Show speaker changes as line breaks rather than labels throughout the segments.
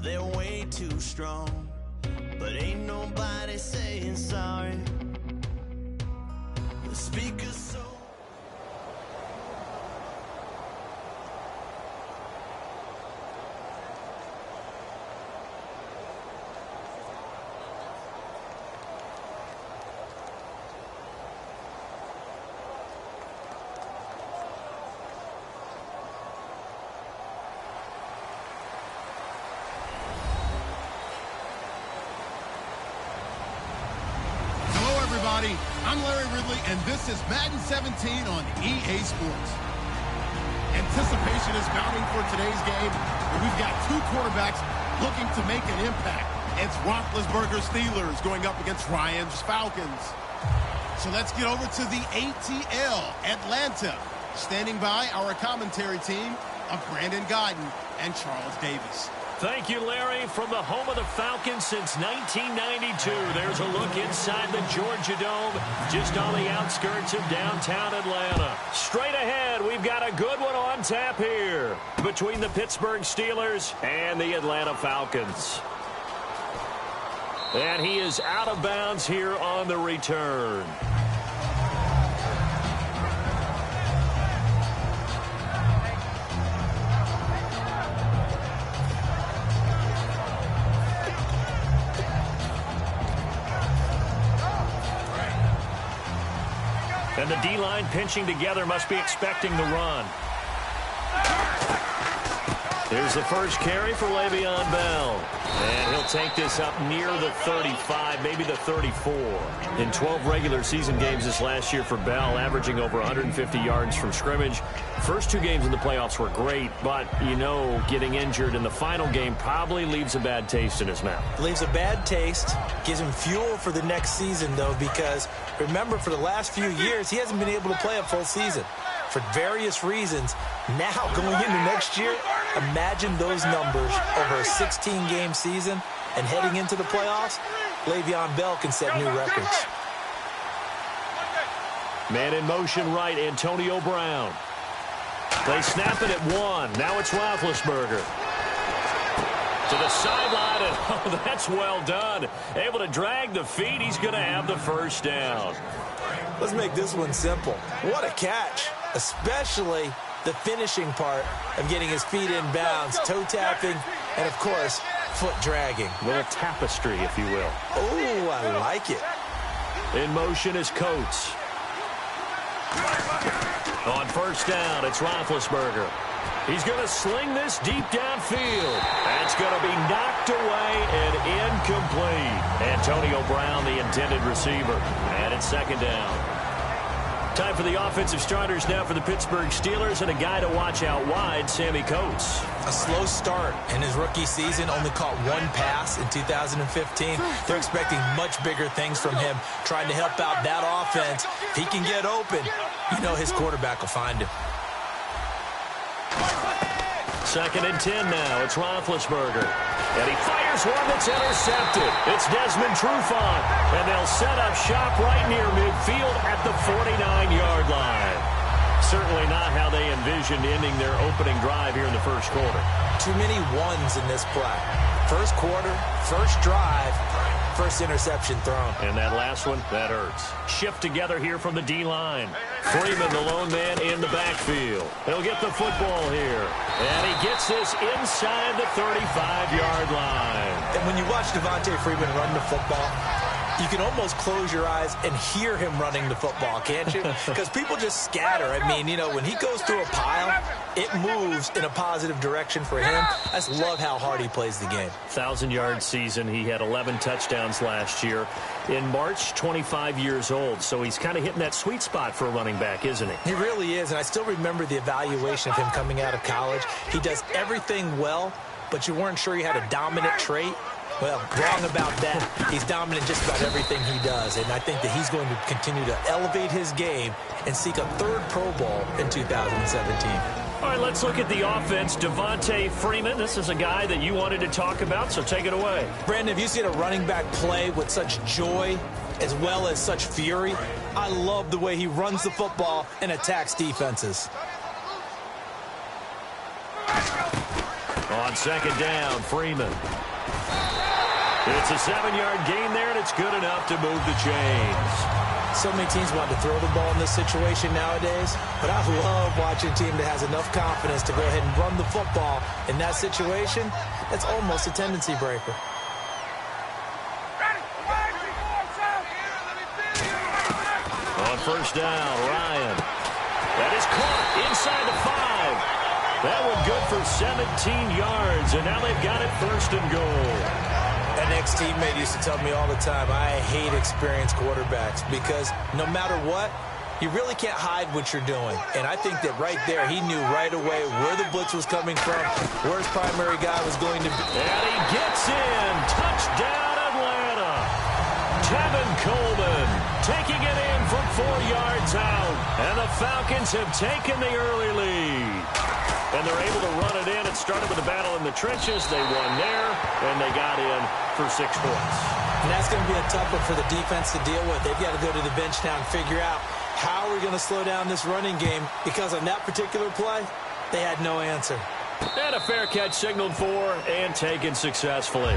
they're way too strong. But ain't nobody saying sorry. The speaker's so...
I'm Larry Ridley, and this is Madden 17 on EA Sports. Anticipation is mounting for today's game, and we've got two quarterbacks looking to make an impact. It's Roethlisberger's Steelers going up against Ryan's Falcons. So let's get over to the ATL, Atlanta. Standing by our commentary team of Brandon Godden and Charles Davis.
Thank you, Larry. From the home of the Falcons since 1992, there's a look inside the Georgia Dome, just on the outskirts of downtown Atlanta. Straight ahead, we've got a good one on tap here between the Pittsburgh Steelers and the Atlanta Falcons. And he is out of bounds here on the return. And the D-line pinching together must be expecting the run. Here's the first carry for Le'Veon Bell. And he'll take this up near the 35, maybe the 34. In 12 regular season games this last year for Bell, averaging over 150 yards from scrimmage. First two games in the playoffs were great, but, you know, getting injured in the final game probably leaves a bad taste in his mouth.
Leaves a bad taste, gives him fuel for the next season, though, because remember, for the last few years, he hasn't been able to play a full season for various reasons. Now, going into next year, imagine those numbers over a 16-game season and heading into the playoffs. Le'Veon Bell can set new records.
Man in motion right, Antonio Brown. They snap it at one. Now it's Roethlisberger. To the sideline, and oh, that's well done. Able to drag the feet. He's going to have the first down.
Let's make this one simple. What a catch, especially the finishing part of getting his feet in bounds, toe tapping, and, of course, foot dragging.
A little tapestry, if you will.
Oh, I like it.
In motion is Coates. On first down, it's Roethlisberger. He's going to sling this deep downfield. That's going to be knocked away and incomplete. Antonio Brown, the intended receiver. And it's second down. Time for the offensive starters now for the Pittsburgh Steelers, and a guy to watch out wide, Sammy Coates.
A slow start in his rookie season, only caught one pass in 2015. They're expecting much bigger things from him, trying to help out that offense. If he can get open, you know his quarterback will find him.
Second and 10 now. It's Roethlisberger. And he fires one that's intercepted. It's Desmond Trufant. And they'll set up shop right near midfield at the 49-yard line. Certainly not how they envisioned ending their opening drive here in the first quarter.
Too many ones in this play. First quarter, first drive, first interception thrown.
And that last one, that hurts. Shift together here from the D-line. Freeman, the lone man in the backfield. He'll get the football here. And he gets this inside the 35-yard line.
And when you watch Devontae Freeman run the football, you can almost close your eyes and hear him running the football, can't you? Because people just scatter. I mean, you know, when he goes through a pile, it moves in a positive direction for him. I just love how hard he plays the game.
1,000-yard season. He had 11 touchdowns last year. In March, 25 years old. So he's kind of hitting that sweet spot for a running back, isn't he?
He really is. And I still remember the evaluation of him coming out of college. He does everything well, but you weren't sure he had a dominant trait. Well, wrong about that. He's dominant just about everything he does, and I think that he's going to continue to elevate his game and seek a third Pro Bowl in 2017.
All right, let's look at the offense. Devontae Freeman, this is a guy that you wanted to talk about, so take it away.
Brandon, have you seen a running back play with such joy as well as such fury? I love the way he runs the football and attacks defenses.
On second down, Freeman. It's a 7-yard gain there, and it's good enough to move the chains.
So many teams want to throw the ball in this situation nowadays, but I love watching a team that has enough confidence to go ahead and run the football in that situation. That's almost a tendency breaker.
On first down, Ryan. That is caught inside the 5. That one good for 17 yards, and now they've got it first and goal.
An ex-teammate used to tell me all the time, I hate experienced quarterbacks because no matter what, you really can't hide what you're doing. And I think that right there, he knew right away where the blitz was coming from, where his primary guy was going to be.
And he gets in. Touchdown, Atlanta. Tevin Coleman taking it in from 4 yards out. And the Falcons have taken the early lead. And they're able to run it in. It started with a battle in the trenches. They won there, and they got in for 6 points.
And that's going to be a tough one for the defense to deal with. They've got to go to the bench now and figure out how we're going to slow down this running game, because on that particular play, they had no answer.
And a fair catch signaled for and taken successfully.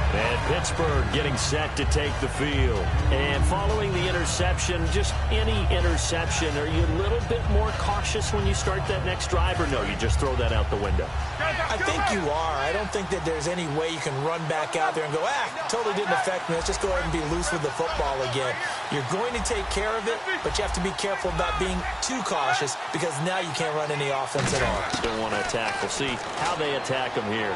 And Pittsburgh getting set to take the field. And following the interception, just any interception, are you a little bit more cautious when you start that next drive, or no, you just throw that out the window?
I think you are. I don't think that there's any way you can run back out there and go, totally didn't affect me. Let's just go ahead and be loose with the football again. You're going to take care of it, but you have to be careful about being too cautious, because now you can't run any offense at all.
Don't want to attack. We'll see how they attack them here.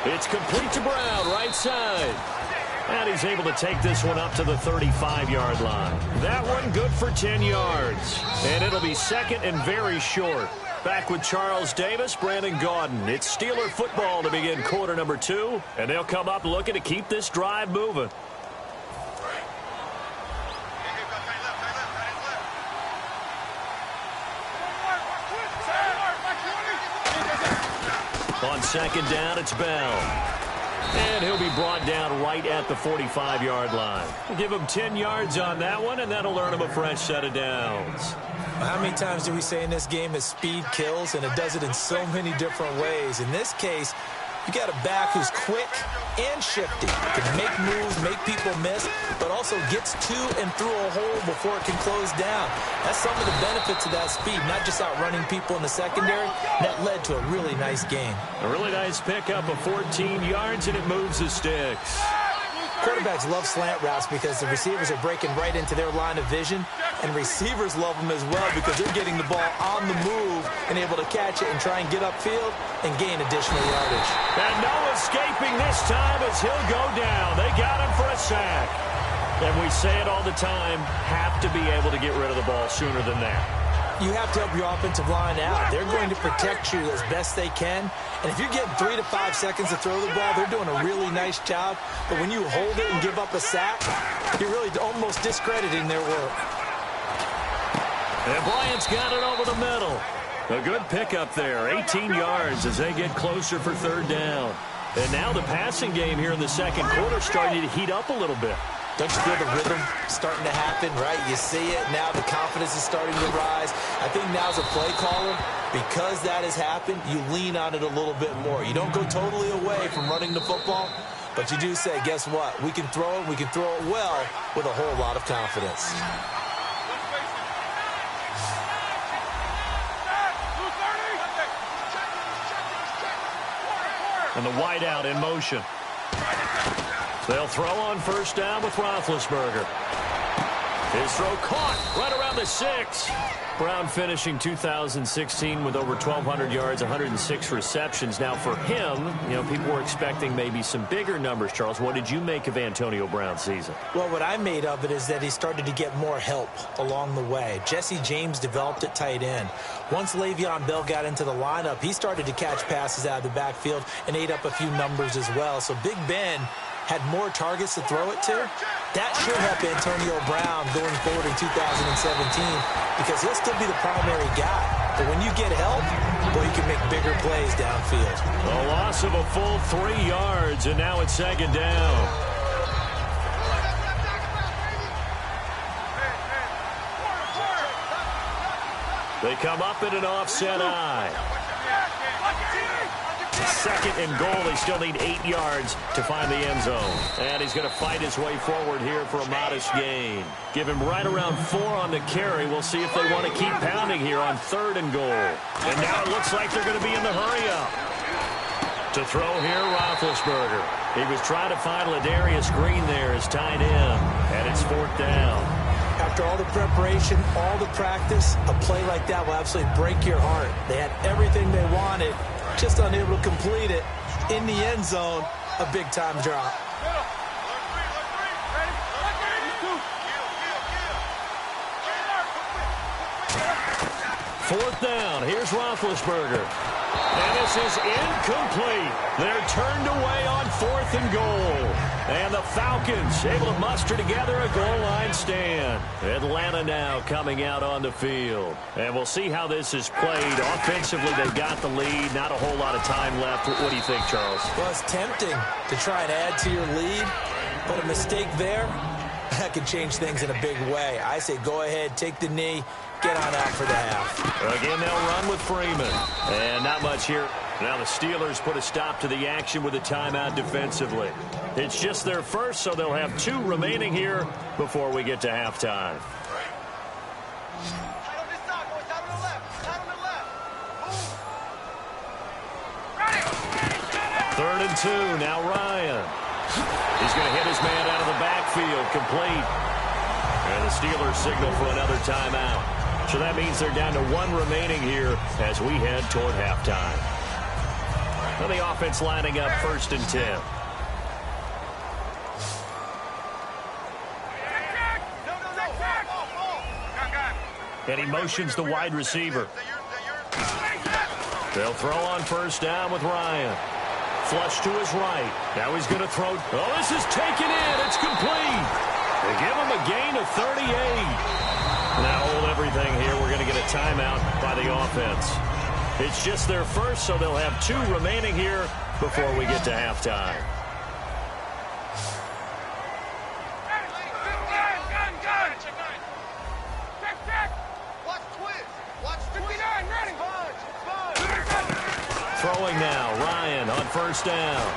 It's complete to Brown, right side. And he's able to take this one up to the 35-yard line. That one good for 10 yards. And it'll be second and very short. Back with Charles Davis, Brandon Gaudin. It's Steeler football to begin quarter number 2. And they'll come up looking to keep this drive moving. On second down, it's Bell. And he'll be brought down right at the 45-yard line. We'll give him 10 yards on that one, and that'll earn him a fresh set of downs.
How many times do we say in this game that speed kills, and it does it in so many different ways? In this case, you got a back who's quick and shifty. Can make moves, make people miss, but also gets to and through a hole before it can close down. That's some of the benefits of that speed, not just outrunning people in the secondary. That led to a really nice gain.
A really nice pickup of 14 yards, and it moves the sticks.
Quarterbacks love slant routes because the receivers are breaking right into their line of vision, and receivers love them as well because they're getting the ball on the move and able to catch it and try and get upfield and gain additional yardage.
And no escaping this time as he'll go down. They got him for a sack. And we say it all the time, have to be able to get rid of the ball sooner than that.
You have to help your offensive line out. They're going to protect you as best they can. And if you're getting 3 to 5 seconds to throw the ball, they're doing a really nice job. But when you hold it and give up a sack, you're really almost discrediting their work.
And Bryant's got it over the middle. A good pickup there, 18 yards as they get closer for third down. And now the passing game here in the second quarter starting to heat up a little bit.
Don't you feel the rhythm starting to happen, right? You see it. Now the confidence is starting to rise. I think now as a play caller, because that has happened, you lean on it a little bit more. You don't go totally away from running the football, but you do say, guess what? We can throw it. We can throw it well with a whole lot of confidence.
And the wideout in motion. They'll throw on first down with Roethlisberger. His throw caught right around the 6. Brown finishing 2016 with over 1,200 yards, 106 receptions. Now for him, people were expecting maybe some bigger numbers, Charles. What did you make of Antonio Brown's season?
Well, what I made of it is that he started to get more help along the way. Jesse James developed at tight end. Once Le'Veon Bell got into the lineup, he started to catch passes out of the backfield and ate up a few numbers as well. So Big Ben had more targets to throw it to. That should help Antonio Brown going forward in 2017 because he'll still be the primary guy. But when you get help, boy, you can make bigger plays downfield.
A loss of a full 3 yards, and now it's second down. They come up in an offset eye. 2nd and goal. They still need 8 yards to find the end zone. And he's going to fight his way forward here for a modest gain. Give him right around 4 on the carry. We'll see if they want to keep pounding here on 3rd and goal. And now it looks like they're going to be in the hurry-up. To throw here, Roethlisberger. He was trying to find Ladarius Green there as tight end. And it's 4th down.
After all the preparation, all the practice, a play like that will absolutely break your heart. They had everything they wanted, just unable to complete it. In the end zone, a big-time drop.
4th down. Here's Roethlisberger. And this is incomplete. They're turned away on 4th and goal. And the Falcons able to muster together a goal line stand. Atlanta now coming out on the field. And we'll see how this is played. Offensively, they've got the lead. Not a whole lot of time left. What do you think, Charles?
Well, it's tempting to try and add to your lead, but a mistake there, that could change things in a big way. I say go ahead, take the knee, get on out for the half.
Again, they'll run with Freeman. And not much here. Now the Steelers put a stop to the action with a timeout defensively. It's just their first, so they'll have 2 remaining here before we get to halftime. 3rd and 2. Now Ryan. He's going to hit his man out of the backfield. Complete. And the Steelers signal for another timeout. So that means they're down to 1 remaining here as we head toward halftime. And the offense lining up 1st and 10. And he motions the wide receiver. They'll throw on 1st down with Ryan. Flush to his right. Now he's going to throw. Oh, this is taken in. It's complete. They give him a gain of 38. Now hold everything here. We're going to get a timeout by the offense. It's just their first, so they'll have 2 remaining here before we get to halftime. Throwing now, Ryan on 1st down.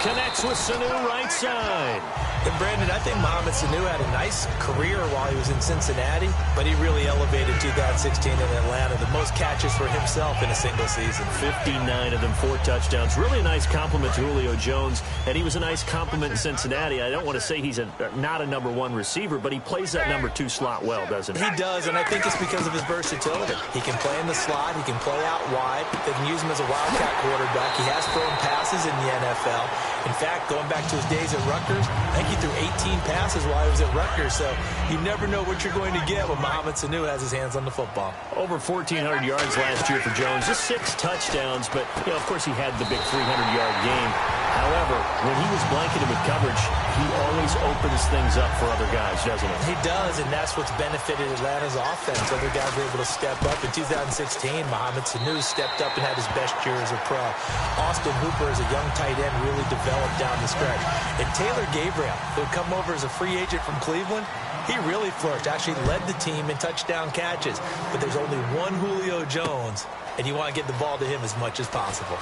Connects with Sanu right side.
And Brandon, I think Mohamed Sanu had a nice career while he was in Cincinnati, but he really elevated 2016 in Atlanta. The most catches for himself in a single season.
59 of them, 4 touchdowns. Really a nice compliment to Julio Jones, and he was a nice compliment in Cincinnati. I don't want to say he's not a number 1 receiver, but he plays that number 2 slot well, doesn't he?
He does, and I think it's because of his versatility. He can play in the slot. He can play out wide. They can use him as a wildcat quarterback. He has thrown passes in the NFL. In fact, going back to his days at Rutgers, I think he threw 18 passes while he was at Rutgers, so you never know what you're going to get when Mohamed Sanu has his hands on the football.
Over 1,400 yards last year for Jones, just 6 touchdowns, but, of course, he had the big 300-yard game. However, when he was blanketed with coverage, he always opens things up for other guys, doesn't he?
He does, and that's what's benefited Atlanta's offense. Other guys were able to step up. In 2016, Mohamed Sanu stepped up and had his best year as a pro. Austin Hooper, as a young tight end, really developed down the stretch. And Taylor Gabriel, who had come over as a free agent from Cleveland, he really flourished, actually led the team in touchdown catches. But there's only one Julio Jones, and you want to get the ball to him as much as possible.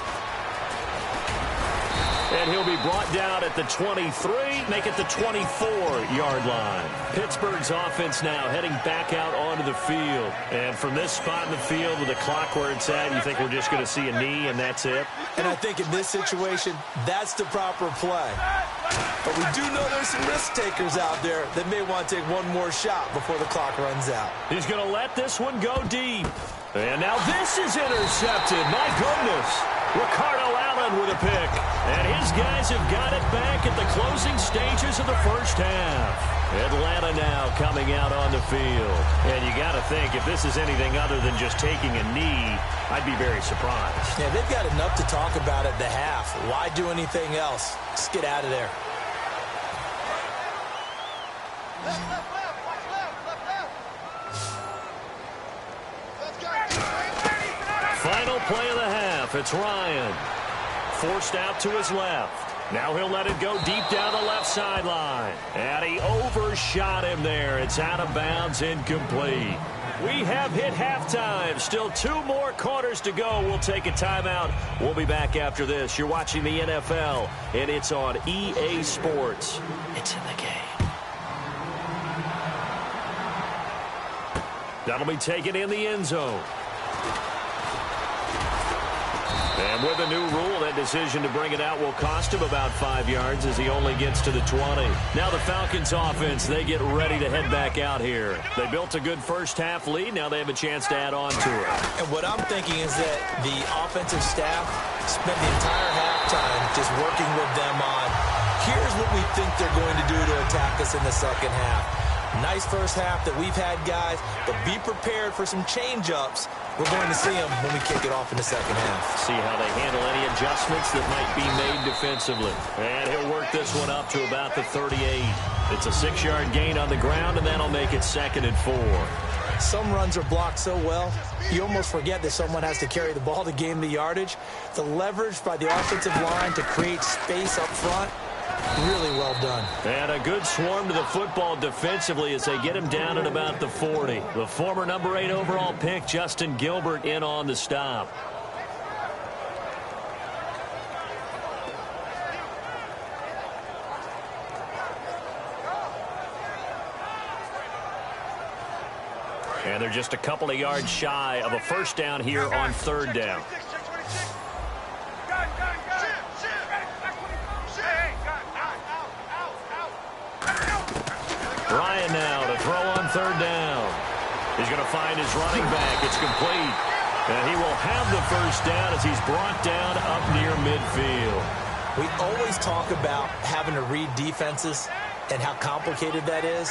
And he'll be brought down at the 23, make it the 24-yard line. Pittsburgh's offense now heading back out onto the field. And from this spot in the field with the clock where it's at, you think we're just going to see a knee and that's it?
And I think in this situation, that's the proper play. But we do know there's some risk takers out there that may want to take one more shot before the clock runs out.
He's going to let this one go deep. And now this is intercepted. My goodness. Ricardo Allen with a pick. And his guys have got it back at the closing stages of the first half. Atlanta now coming out on the field. And you got to think, if this is anything other than just taking a knee, I'd be very surprised.
Yeah, they've got enough to talk about at the half. Why do anything else? Just get out of there.
Final play of the half. It's Ryan. Forced out to his left. Now he'll let it go deep down the left sideline. And he overshot him there. It's out of bounds, incomplete. We have hit halftime. Still 2 more quarters to go. We'll take a timeout. We'll be back after this. You're watching the NFL, and it's on EA Sports. It's in the game. That'll be taken in the end zone. And with a new rule, that decision to bring it out will cost him about 5 yards as he only gets to the 20. Now the Falcons offense, they get ready to head back out here. They built a good first-half lead. Now they have a chance to add on to it.
And what I'm thinking is that the offensive staff spent the entire halftime just working with them on, here's what we think they're going to do to attack us in the second half. Nice first half that we've had, guys, but be prepared for some change-ups. We're going to see them when we kick it off in the second half.
See how they handle any adjustments that might be made defensively. And he'll work this one up to about the 38. It's a 6-yard gain on the ground, and that'll make it 2nd and 4.
Some runs are blocked so well, you almost forget that someone has to carry the ball to gain the yardage. The leverage by the offensive line to create space up front, really well done.
And a good swarm to the football defensively as they get him down at about the 40. The former number 8 overall pick, Justin Gilbert, in on the stop. And they're just a couple of yards shy of a first down here on 3rd down. Ryan now to throw on 3rd down. He's going to find his running back. It's complete. And he will have the first down as he's brought down up near midfield.
We always talk about having to read defenses and how complicated that is.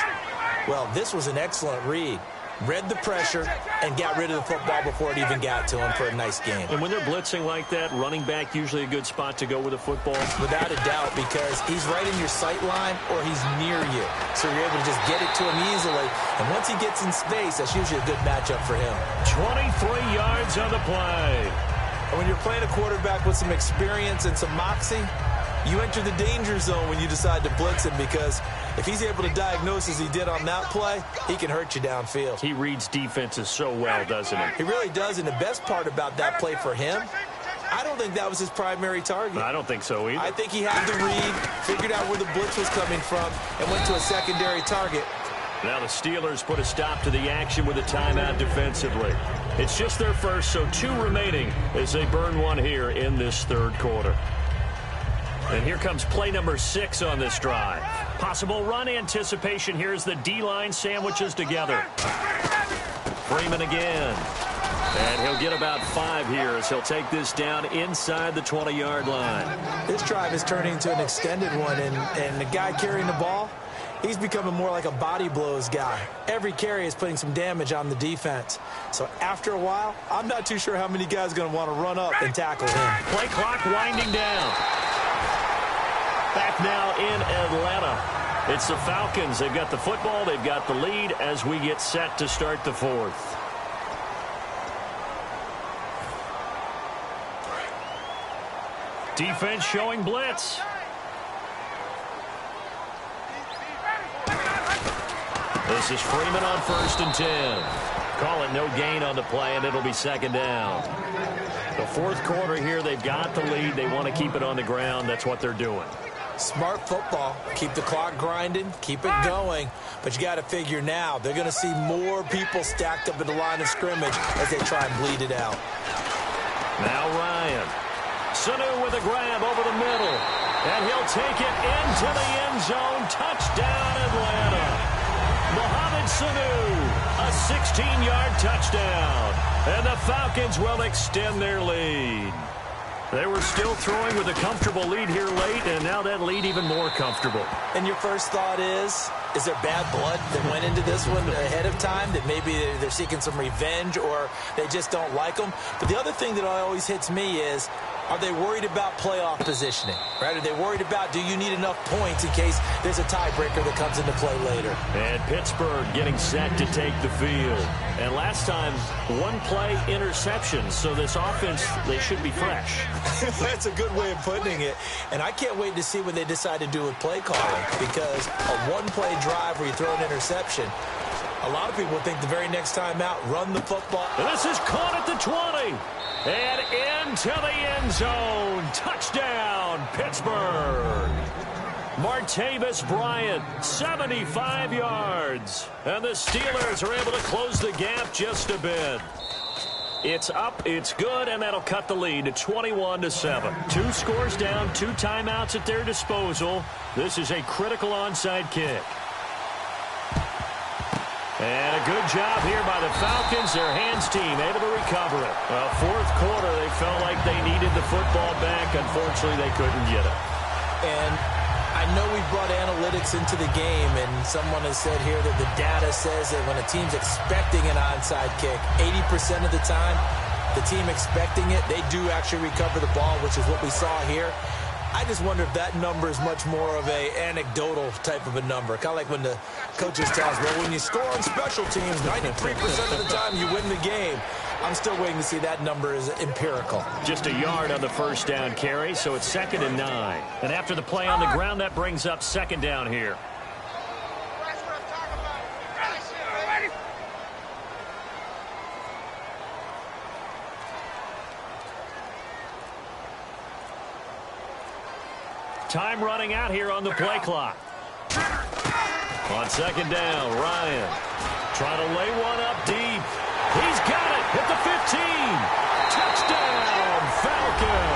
Well, this was an excellent read. Read the pressure and got rid of the football before it even got to him for a nice game.
And when they're blitzing like that, running back usually a good spot to go with the football?
Without a doubt, because he's right in your sight line or he's near you. So you're able to just get it to him easily. And once he gets in space, that's usually a good matchup for him.
23 yards on the play.
And when you're playing a quarterback with some experience and some moxie, you enter the danger zone when you decide to blitz him, because if he's able to diagnose as he did on that play, he can hurt you downfield.
He reads defenses so well, doesn't he?
He really does, and the best part about that play for him, I don't think that was his primary target.
I don't think so either.
I think he had the read, figured out where the blitz was coming from, and went to a secondary target.
Now the Steelers put a stop to the action with a timeout defensively. It's just their first, so 2 remaining as they burn one here in this 3rd quarter. And here comes play number 6 on this drive. Possible run anticipation here as the D-line sandwiches together. Freeman again. And he'll get about 5 here as he'll take this down inside the 20-yard line.
This drive is turning into an extended one, and the guy carrying the ball, he's becoming more like a body blows guy. Every carry is putting some damage on the defense. So after a while, I'm not too sure how many guys are going to want to run up and tackle him.
Play clock winding down. Back now in Atlanta. It's the Falcons. They've got the football. They've got the lead as we get set to start the 4th. Defense showing blitz. This is Freeman on 1st and 10. Call it no gain on the play, and it'll be 2nd down. The 4th quarter here, they've got the lead. They want to keep it on the ground. That's what they're doing.
Smart football. Keep the clock grinding, keep it going. But you got to figure now, they're going to see more people stacked up at the line of scrimmage as they try and bleed it out.
Now Ryan. Sanu with a grab over the middle. And he'll take it into the end zone. Touchdown, Atlanta. Mohamed Sanu, a 16-yard touchdown. And the Falcons will extend their lead. They were still throwing with a comfortable lead here late, and now that lead even more comfortable.
And your first thought is there bad blood that went into this one ahead of time, that maybe they're seeking some revenge or they just don't like them? But the other thing that always hits me is, are they worried about playoff positioning? Right? Are they worried about, do you need enough points in case there's a tiebreaker that comes into play later?
And Pittsburgh getting set to take the field. And last time, 1 play interception. So this offense, they should be fresh.
That's a good way of putting it. And I can't wait to see what they decide to do with play calling, because a 1-play drive where you throw an interception, A lot of people think the very next time out, run the football.
And this is caught at the 20. And into the end zone. Touchdown, Pittsburgh. Martavis Bryant, 75 yards. And the Steelers are able to close the gap just a bit. It's up, it's good, and that'll cut the lead to 21-7. 2 scores down, 2 timeouts at their disposal. This is a critical onside kick. And a good job here by the Falcons, their hands team, able to recover it. Well, fourth quarter, they felt like they needed the football back. Unfortunately, they couldn't get it.
And I know we brought analytics into the game, and someone has said here that the data says that when a team's expecting an onside kick, 80% of the time, the team expecting it, they do actually recover the ball, which is what we saw here. I just wonder if that number is much more of a anecdotal type of a number. Kind of like when the coaches tell us, well, when you score on special teams, 93% of the time you win the game. I'm still waiting to see that number is empirical.
Just a yard on the first down carry, so it's 2nd and 9. And after the play on the ground, that brings up 2nd down here. Time running out here on the play clock. On 2nd down, Ryan trying to lay one up deep. He's got it at the 15. Touchdown, Falcons.